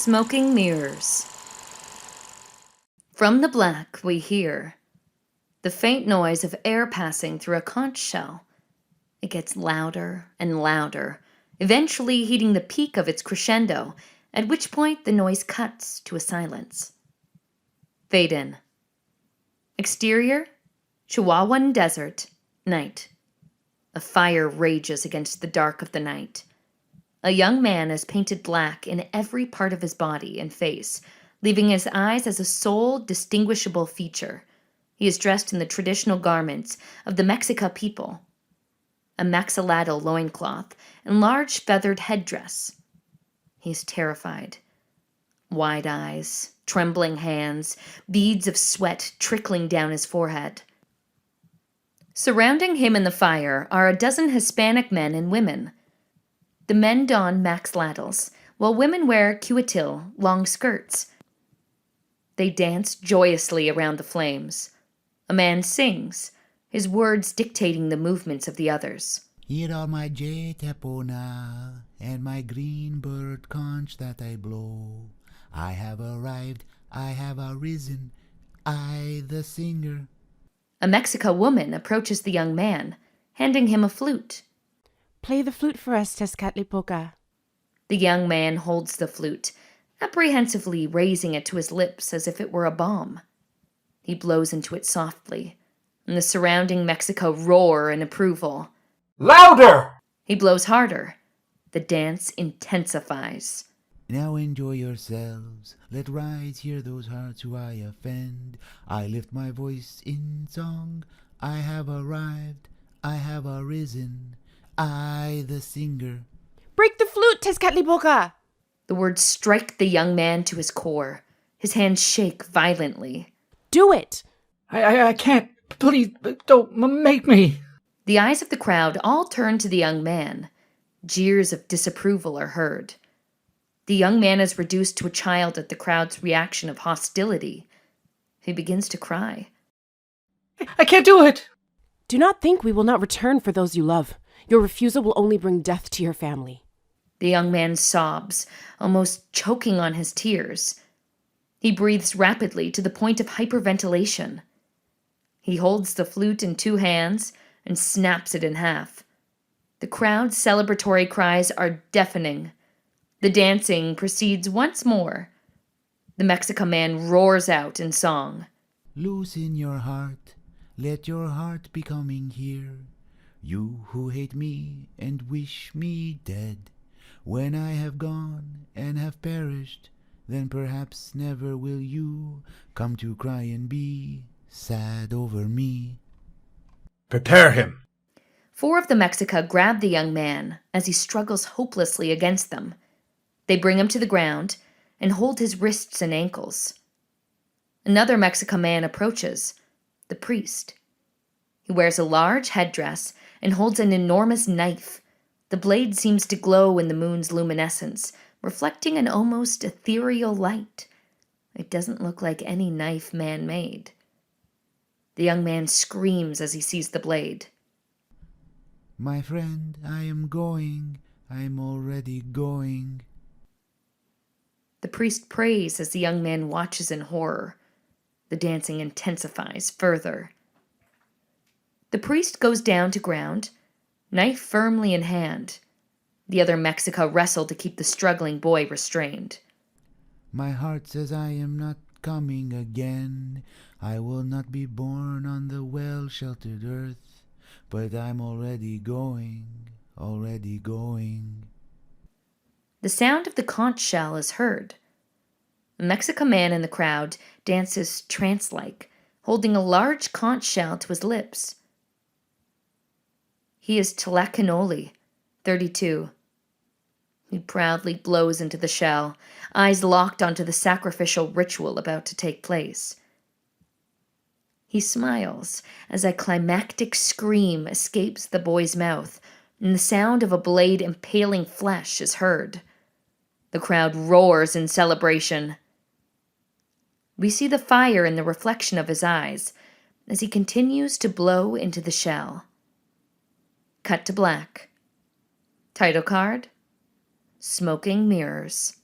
Smoking mirrors. From the black we hear the faint noise of air passing through a conch shell. It gets louder and louder, eventually hitting the peak of its crescendo, at which point the noise cuts to a silence. Fade in. Exterior, Chihuahuan desert, night. A fire rages against the dark of the night. A young man is painted black in every part of his body and face, leaving his eyes as a sole distinguishable feature. He is dressed in the traditional garments of the Mexica people, a maxilladal loincloth and large feathered headdress. He is terrified. Wide eyes, trembling hands, beads of sweat trickling down his forehead. Surrounding him in the fire are a dozen Hispanic men and women. The men don maxilladals, while women wear cuatil, long skirts. They dance joyously around the flames. A man sings, his words dictating the movements of the others. Here are my jay tepona and my green bird conch that I blow. I have arrived, I have arisen, I the singer. A Mexica woman approaches the young man, handing him a flute. Play the flute for us, Tezcatlipoca. The young man holds the flute, apprehensively raising it to his lips as if it were a bomb. He blows into it softly, and the surrounding Mexica roar in approval. Louder! He blows harder. The dance intensifies. Now enjoy yourselves, let rise hear those hearts who I offend. I lift my voice in song, I have arrived, I have arisen, I the singer. Break the flute, Tezcatlipoca! The words strike the young man to his core. His hands shake violently. Do it! I can't. Please, don't make me. The eyes of the crowd all turn to the young man. Jeers of disapproval are heard. The young man is reduced to a child at the crowd's reaction of hostility. He begins to cry. I can't do it. Do not think we will not return for those you love. Your refusal will only bring death to your family. The young man sobs, almost choking on his tears. He breathes rapidly to the point of hyperventilation. He holds the flute in two hands and snaps it in half. The crowd's celebratory cries are deafening. The dancing proceeds once more. The Mexica man roars out in song. Loosen your heart, let your heart be coming here. You who hate me and wish me dead. When I have gone and have perished, then perhaps never will you come to cry and be sad over me. Prepare him. 4 of the Mexica grab the young man as he struggles hopelessly against them. They bring him to the ground and hold his wrists and ankles. Another Mexica man approaches, the priest. He wears a large headdress and holds an enormous knife. The blade seems to glow in the moon's luminescence, reflecting an almost ethereal light. It doesn't look like any knife man made. The young man screams as he sees the blade. My friend, I am going. I am already going. The priest prays as the young man watches in horror. The dancing intensifies further. The priest goes down to ground, knife firmly in hand. The other Mexica wrestle to keep the struggling boy restrained. My heart says I am not coming again. I will not be born on the well-sheltered earth. But I'm already going, already going. The sound of the conch shell is heard. A Mexica man in the crowd dances trance-like, holding a large conch shell to his lips. He is Tlacanoli, 32. He proudly blows into the shell, eyes locked onto the sacrificial ritual about to take place. He smiles as a climactic scream escapes the boy's mouth, and the sound of a blade impaling flesh is heard. The crowd roars in celebration. We see the fire in the reflection of his eyes as he continues to blow into the shell. Cut to black. Title card: Smoking Mirrors.